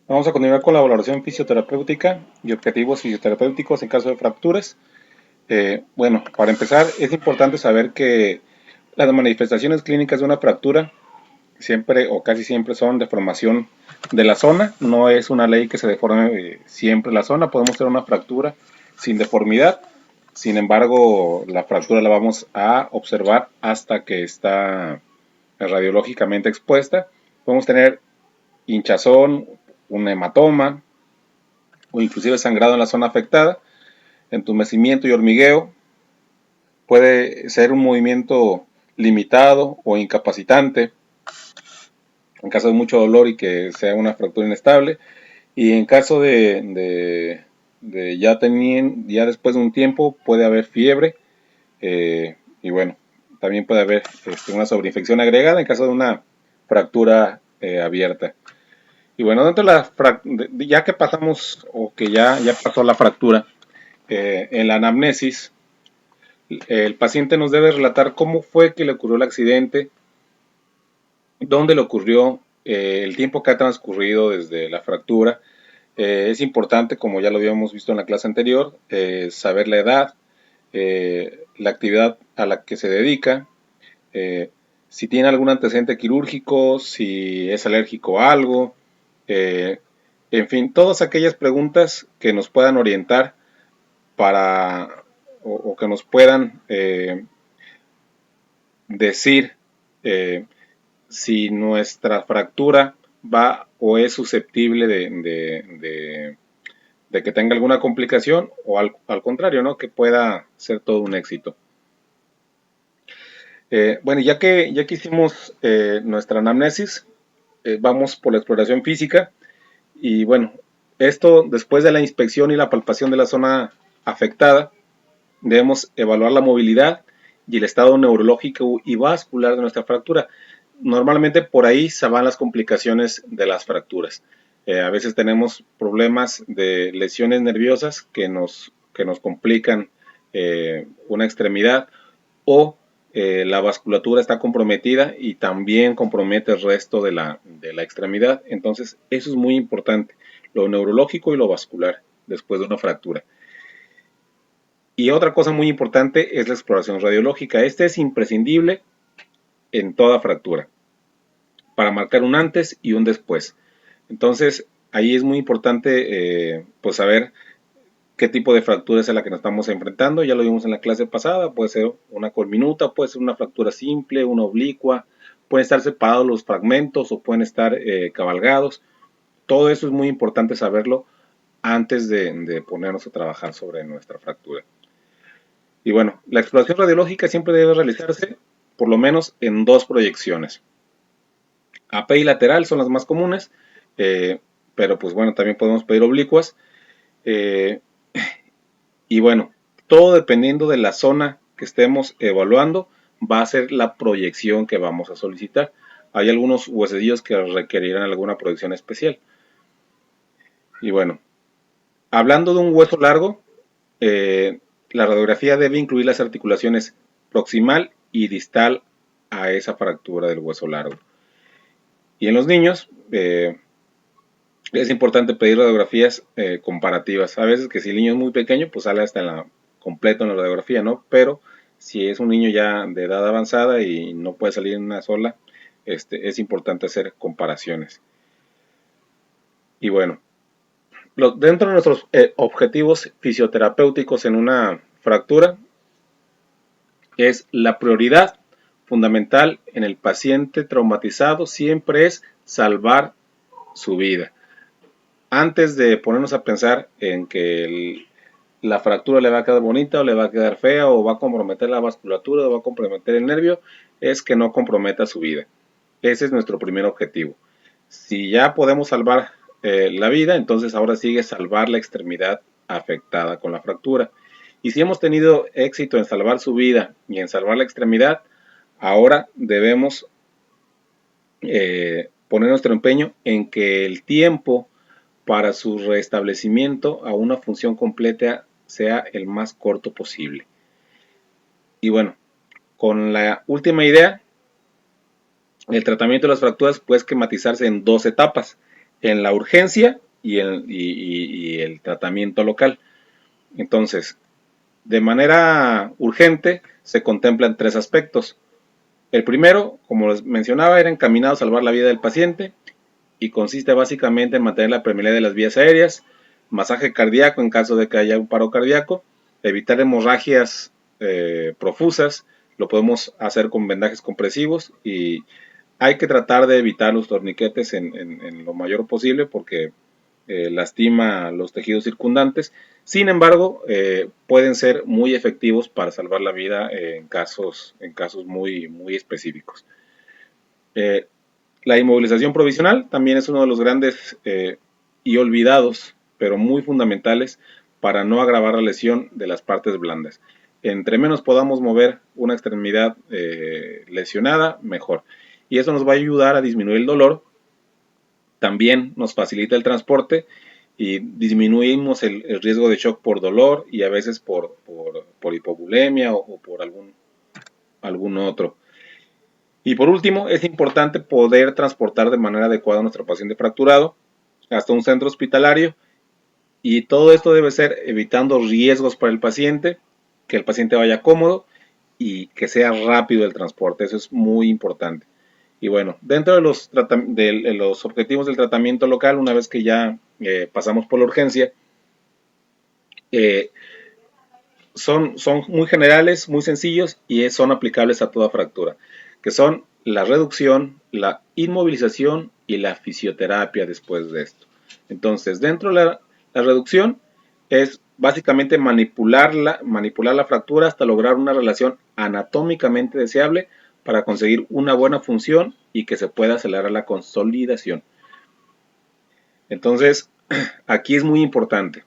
Vamos a continuar con la valoración fisioterapéutica y objetivos fisioterapéuticos en caso de fracturas. Bueno, para empezar, es importante saber que las manifestaciones clínicas de una fractura siempre o casi siempre son deformación de la zona. No es una ley que se deforme siempre la zona. Podemos tener una fractura sin deformidad. Sin embargo, la fractura la vamos a observar hasta que está radiológicamente expuesta. Podemos tener hinchazón, un hematoma o inclusive sangrado en la zona afectada, entumecimiento y hormigueo. Puede ser un movimiento limitado o incapacitante en caso de mucho dolor y que sea una fractura inestable. Y en caso de ya después de un tiempo puede haber fiebre, y bueno, también puede haber una sobreinfección agregada en caso de una fractura abierta. Y bueno, dentro de ya que pasamos o que ya pasó la fractura, en la anamnesis, el paciente nos debe relatar cómo fue que le ocurrió el accidente, dónde le ocurrió, el tiempo que ha transcurrido desde la fractura. Es importante, como ya lo habíamos visto en la clase anterior, saber la edad, la actividad a la que se dedica, eh, si tiene algún antecedente quirúrgico, si es alérgico a algo, eh, en fin, todas aquellas preguntas que nos puedan orientar para o que nos puedan decir eh, si nuestra fractura va o es susceptible de que tenga alguna complicación o al contrario, ¿no? Que pueda ser todo un éxito. Bueno, ya que hicimos nuestra anamnesis, vamos por la exploración física y bueno, esto después de la inspección y la palpación de la zona afectada, debemos evaluar la movilidad y el estado neurológico y vascular de nuestra fractura. Normalmente por ahí se van las complicaciones de las fracturas. A veces tenemos problemas de lesiones nerviosas que nos complican una extremidad o la vasculatura está comprometida y también compromete el resto de la extremidad. Entonces, eso es muy importante, lo neurológico y lo vascular después de una fractura. Y otra cosa muy importante es la exploración radiológica. Este es imprescindible en toda fractura para marcar un antes y un después. Entonces, ahí es muy importante pues saber qué tipo de fractura es a la que nos estamos enfrentando. Ya lo vimos en la clase pasada, puede ser una colminuta, puede ser una fractura simple, una oblicua, pueden estar separados los fragmentos o pueden estar cabalgados. Todo eso es muy importante saberlo antes de ponernos a trabajar sobre nuestra fractura. Y bueno, la exploración radiológica siempre debe realizarse por lo menos en dos proyecciones. AP y lateral son las más comunes, eh, pero pues bueno, también podemos pedir oblicuas. Eh, y bueno, todo dependiendo de la zona que estemos evaluando, va a ser la proyección que vamos a solicitar. Hay algunos huesillos que requerirán alguna proyección especial. Y bueno, hablando de un hueso largo, la radiografía debe incluir las articulaciones proximal y distal a esa fractura del hueso largo. Y en los niños es importante pedir radiografías comparativas. A veces que si el niño es muy pequeño, pues sale hasta completo en la radiografía, ¿no? Pero si es un niño ya de edad avanzada y no puede salir en una sola, es importante hacer comparaciones. Y bueno, dentro de nuestros objetivos fisioterapéuticos en una fractura, es la prioridad fundamental en el paciente traumatizado siempre es salvar su vida. Antes de ponernos a pensar en que la fractura le va a quedar bonita o le va a quedar fea o va a comprometer la vasculatura o va a comprometer el nervio, es que no comprometa su vida. Ese es nuestro primer objetivo. Si ya podemos salvar la vida, entonces ahora sigue salvar la extremidad afectada con la fractura. Y si hemos tenido éxito en salvar su vida y en salvar la extremidad, ahora debemos poner nuestro empeño en que el tiempo para su restablecimiento a una función completa sea el más corto posible. Y bueno, con la última idea, el tratamiento de las fracturas puede esquematizarse en dos etapas. en la urgencia y el tratamiento local. Entonces, de manera urgente se contemplan tres aspectos. El primero, como les mencionaba, era encaminado a salvar la vida del paciente y consiste básicamente en mantener la permeabilidad de las vías aéreas, masaje cardíaco en caso de que haya un paro cardíaco, evitar hemorragias profusas, lo podemos hacer con vendajes compresivos y hay que tratar de evitar los torniquetes en lo mayor posible porque lastima los tejidos circundantes. Sin embargo, pueden ser muy efectivos para salvar la vida en casos muy específicos. Eh, la inmovilización provisional también es uno de los grandes y olvidados, pero muy fundamentales para no agravar la lesión de las partes blandas. Entre menos podamos mover una extremidad lesionada, mejor. Y eso nos va a ayudar a disminuir el dolor. También nos facilita el transporte y disminuimos el riesgo de shock por dolor y a veces por hipovolemia o por algún otro. Y por último, es importante poder transportar de manera adecuada a nuestro paciente fracturado hasta un centro hospitalario y todo esto debe ser evitando riesgos para el paciente, que el paciente vaya cómodo y que sea rápido el transporte. Eso es muy importante. Y bueno, dentro de los objetivos del tratamiento local, una vez que ya pasamos por la urgencia, eh, son muy generales, muy sencillos y son aplicables a toda fractura, que son la reducción, la inmovilización y la fisioterapia después de esto. Entonces, dentro de la reducción es básicamente manipular la fractura hasta lograr una relación anatómicamente deseable para conseguir una buena función y que se pueda acelerar la consolidación. Entonces, aquí es muy importante.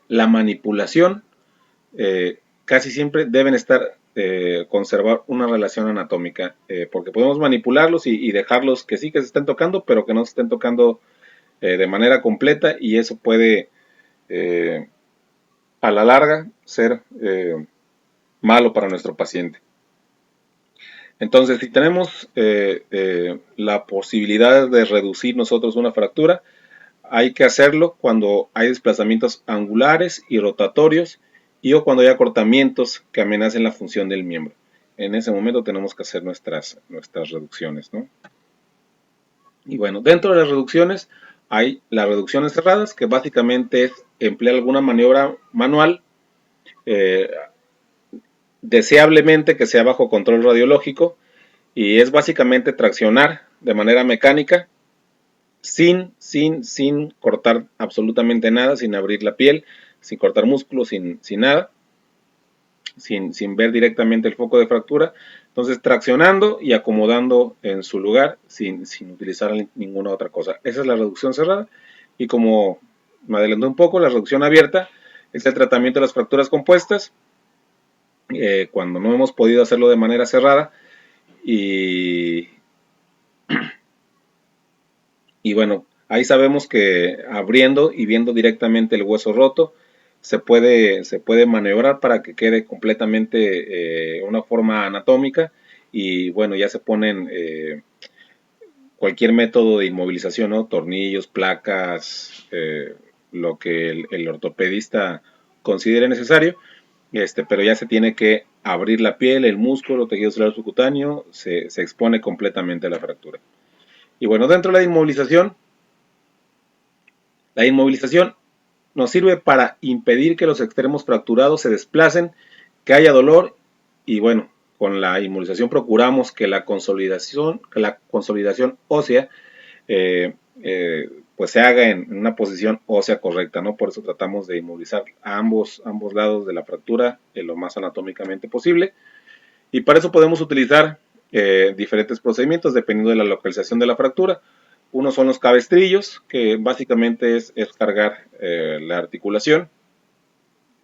La manipulación casi siempre deben conservar una relación anatómica, porque podemos manipularlos y dejarlos que sí que se estén tocando, pero que no se estén tocando de manera completa y eso puede a la larga ser malo para nuestro paciente. Entonces, si tenemos la posibilidad de reducir nosotros una fractura, hay que hacerlo cuando hay desplazamientos angulares y rotatorios y o cuando hay acortamientos que amenacen la función del miembro. En ese momento tenemos que hacer nuestras reducciones, ¿no? Y bueno, dentro de las reducciones hay las reducciones cerradas, que básicamente es emplear alguna maniobra manual, eh, deseablemente que sea bajo control radiológico, y es básicamente traccionar de manera mecánica sin cortar absolutamente nada, sin abrir la piel, sin cortar músculos, sin nada, sin ver directamente el foco de fractura. Entonces, traccionando y acomodando en su lugar sin utilizar ninguna otra cosa. Esa es la reducción cerrada. Y como me adelanté un poco, la reducción abierta es el tratamiento de las fracturas compuestas, cuando no hemos podido hacerlo de manera cerrada. Y bueno, ahí sabemos que abriendo y viendo directamente el hueso roto, se puede maniobrar para que quede completamente una forma anatómica y bueno, ya se ponen cualquier método de inmovilización, ¿no? Tornillos, placas, lo que el ortopedista considere necesario, pero ya se tiene que abrir la piel, el músculo, tejido celular subcutáneo, se expone completamente a la fractura. Y bueno, dentro de la inmovilización nos sirve para impedir que los extremos fracturados se desplacen, que haya dolor y bueno, con la inmovilización procuramos que la consolidación ósea pues se haga en una posición ósea correcta, ¿no? Por eso tratamos de inmovilizar a ambos lados de la fractura lo más anatómicamente posible y para eso podemos utilizar diferentes procedimientos dependiendo de la localización de la fractura. Uno son los cabestrillos, que básicamente es cargar la articulación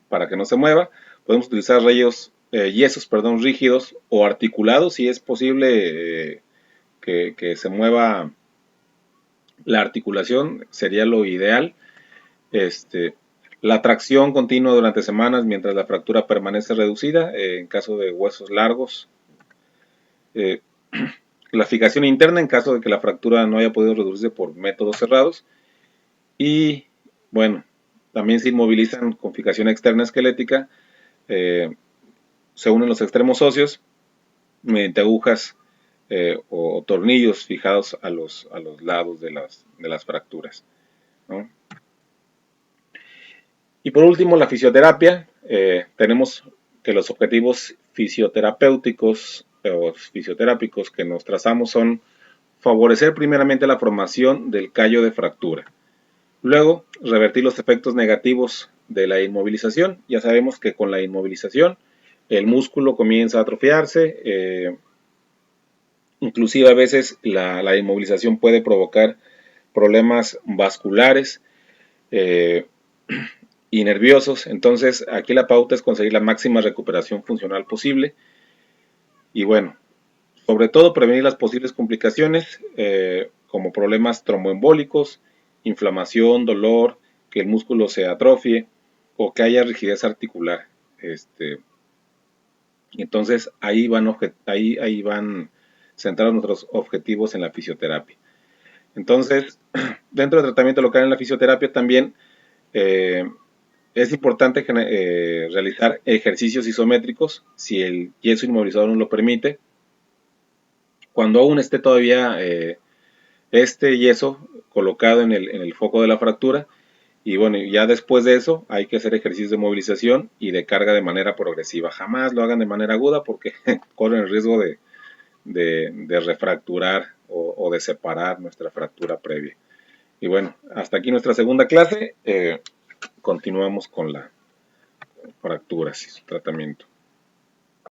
para que no se mueva. Podemos utilizar yesos rígidos o articulados si es posible que se mueva la articulación, sería lo ideal. La tracción continua durante semanas mientras la fractura permanece reducida, en caso de huesos largos. la fijación interna en caso de que la fractura no haya podido reducirse por métodos cerrados. Y bueno, también se inmovilizan con fijación externa esquelética. Se unen los extremos óseos mediante agujas o tornillos fijados a los lados de las fracturas, ¿no? Y por último, la fisioterapia. Tenemos que los objetivos fisioterapéuticos o fisioterápicos que nos trazamos son favorecer primeramente la formación del callo de fractura. Luego, revertir los efectos negativos de la inmovilización. Ya sabemos que con la inmovilización el músculo comienza a atrofiarse, inclusive a veces la inmovilización puede provocar problemas vasculares y nerviosos. Entonces aquí la pauta es conseguir la máxima recuperación funcional posible y bueno, sobre todo prevenir las posibles complicaciones como problemas tromboembólicos, inflamación, dolor, que el músculo se atrofie o que haya rigidez articular. Entonces ahí van centrados nuestros objetivos en la fisioterapia. Entonces, dentro del tratamiento local en la fisioterapia también es importante realizar ejercicios isométricos si el yeso inmovilizador no lo permite. Cuando aún esté todavía este yeso colocado en el foco de la fractura, y bueno, ya después de eso hay que hacer ejercicios de movilización y de carga de manera progresiva. Jamás lo hagan de manera aguda porque corren el riesgo de refracturar o de separar nuestra fractura previa. Y bueno, hasta aquí nuestra segunda clase. Continuamos con la fractura y su tratamiento.